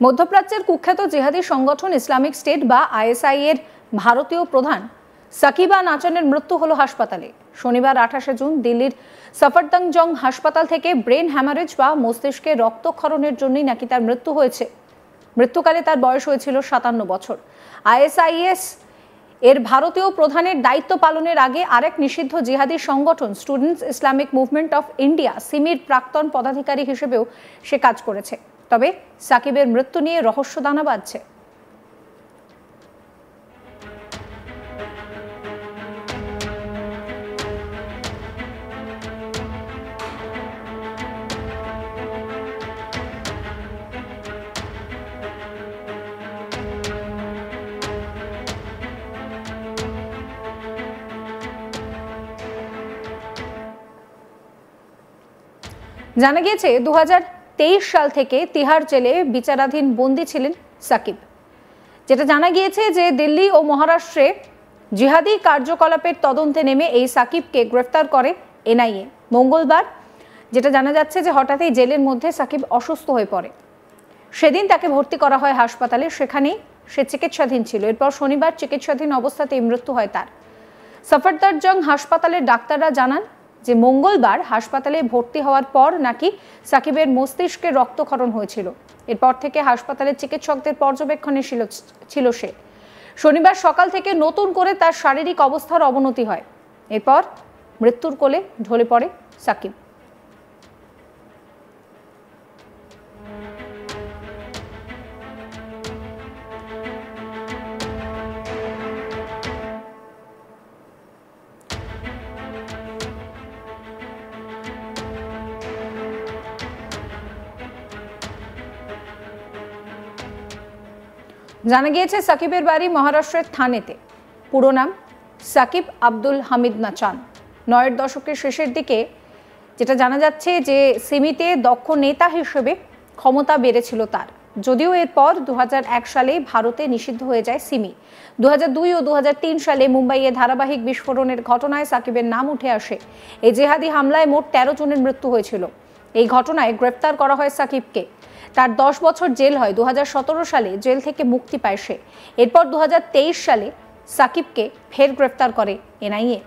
মধ্যপ্রাচ্যের কুখ্যাত জিহাদি সংগঠন ইসলামিক স্টেট বা আইএসআই এর ভারতীয় প্রধান সাকিবা নাচানের মৃত্যু হলো হাসপাতালে। শনিবার 28 জুন দিল্লির সফদরজং হাসপাতাল থেকে ব্রেন হ্যামারেজ বা মস্তিষ্কে রক্তক্ষরণের জন্যই নাকি তার মৃত্যু হয়েছে। মৃত্যুকালে তার বয়স হয়েছিল 57 বছর। আইএসআইএস এর ভারতীয় প্রধানের দায়িত্ব পালনের আগে আরেক নিষিদ্ধ জিহাদি সংগঠন students Islamic movement of India সিমির প্রাক্তন পদাধিকারী হিসেবেও সে কাজ করেছে। তবে সাকিবের মৃত্যু নিয়ে রহস্য দানা বাঁধছে। জানা গিয়েছে 2023 সাল থেকে তিহার জেলে বিচারাধীন বন্দী ছিলেন সাকিব। যেটা জানা গিয়েছে যে দিল্লি ও মহারাষ্ট্রে জিহাদি কার্যকলাপের তদন্তে নেমে এই সাকিবকে গ্রেফতার করে এনআইএ। মঙ্গলবার যেটা জানা যাচ্ছে যে হঠাৎই জেলের মধ্যে সাকিব অসুস্থ হয়ে পড়ে। সেদিন তাকে ভর্তি করা হয় হাসপাতালে, সেখানেই সে চিকিৎসাধীন ছিল। এরপর শনিবার চিকিৎসাধীন অবস্থাতেই মৃত্যু হয় তার। সফদরজং হাসপাতালের ডাক্তাররা জানান যে মঙ্গলবার হাসপাতালে ভর্তি হওয়ার পর নাকি সাকিবের মস্তিষ্কে রক্তক্ষরণ হয়েছিল। এরপর থেকে হাসপাতালের চিকিৎসকদের পর্যবেক্ষণে ছিল সে। শনিবার সকাল থেকে নতুন করে তার শারীরিক অবস্থার অবনতি হয়। এরপর মৃত্যুর কোলে ঢলে পড়ে সাকিব। জানা গিয়েছে সাকিবের বাড়ি মহারাষ্ট্রের থানেতে। পুরো নাম সাকিব আব্দুল হামিদ নাচান। 90-এর দশকের শেষের দিকে যেটা জানা যাচ্ছে যে সিমিতে দক্ষ নেতা হিসেবে ক্ষমতা বেড়েছিল তার। যদিও এরপর 2001 সালে ভারতে নিষিদ্ধ হয়ে যায় সিমি। 2002 ও 2003 সালে মুম্বাইয়ে ধারাবাহিক বিস্ফোরণের ঘটনায় সাকিবের নাম উঠে আসে। এই জেহাদি হামলায় মোট 13 জনের মৃত্যু হয়েছিল। এই ঘটনায় গ্রেফতার করা হয় সাকিবকে। তার 10 বছর জেল হয়। 2017 সালে জেল থেকে মুক্তি পায় সে। এরপর 2023 সালে সাকিবকে ফের গ্রেফতার করে এনআইএ।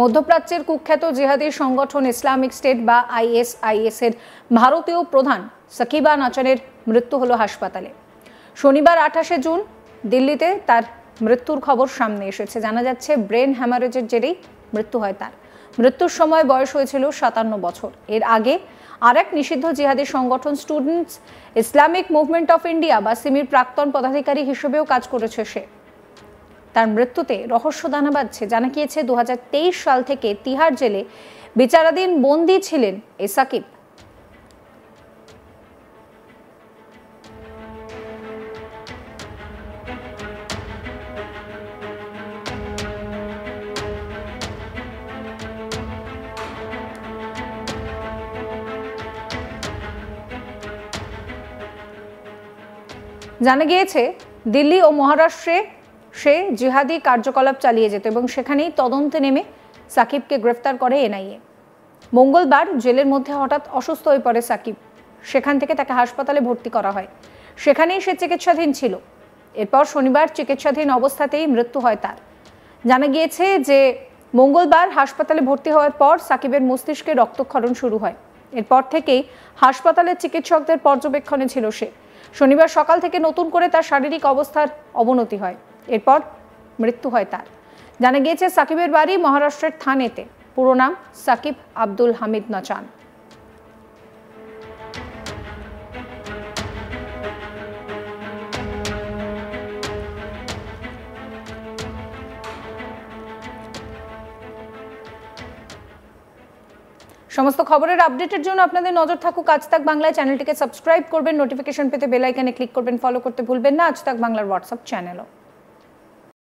মধ্যপ্রাচ্যের কুখ্যাত জিহাদি সংগঠন ইসলামিক স্টেট বা আইএসআইএস এর ভারতীয় প্রধান সাকিবা নাচানের মৃত্যু হলো হাসপাতালে। শনিবার 28 জুন দিল্লিতে তার মৃত্যুর খবর সামনে এসেছে। জানা যাচ্ছে ব্রেন হ্যামারেজের জেরেই মৃত্যু হয় তার। মৃত্যুর সময় বয়স হয়েছিল 57 বছর। এর আগে আরেক নিষিদ্ধ জিহাদি সংগঠন students Islamic movement of India বা সিমির প্রাক্তন পদাধিকারী হিসেবেও কাজ করেছে সে। তার মৃত্যুতে রহস্য দানা বাঁধছে। জানা গিয়েছে 2023 সাল থেকে তিহার জেলে বিচারাধীন বন্দী ছিলেন এই সাকিব। জানা গিয়েছে দিল্লি ও মহারাষ্ট্রে সে জিহাদি কার্যকলাপ চালিয়ে যেত এবং সেখানেই তদন্তে নেমে সাকিবকে গ্রেফতার করে এনআইএ। মঙ্গলবার জেলের মধ্যে হঠাৎ অসুস্থ হয়ে পড়ে সাকিব। সেখান থেকে তাকে হাসপাতালে ভর্তি করা হয়। সেখানেই সে চিকিৎসাধীন ছিল। এরপর শনিবার চিকিৎসাধীন অবস্থাতেই মৃত্যু হয় তার। জানা গিয়েছে যে মঙ্গলবার হাসপাতালে ভর্তি হওয়ার পর সাকিবের মস্তিষ্কে রক্তক্ষরণ শুরু হয়। এরপর থেকেই হাসপাতালের চিকিৎসকদের পর্যবেক্ষণে ছিল সে। শনিবার সকাল থেকে নতুন করে তার শারীরিক অবস্থার অবনতি হয়। এরপর মৃত্যু হয় তার। জানা গিয়েছে সাকিবের বাড়ি মহারাষ্ট্রের থানেতে। পুরো নাম সাকিব আব্দুল হামিদ নাচান। সমস্ত খবরের আপডেটের জন্য আপনাদের নজর থাকুক আজ তাক বাংলায়। চ্যানেলটিকে সাবস্ক্রাইব করবেন, নোটিফিকেশন পেতে বেল আইকনে ক্লিক করবেন, ফলো করতে ভুলবেন না আজ তাক বাংলার হোয়াটসঅ্যাপ চ্যানেলও।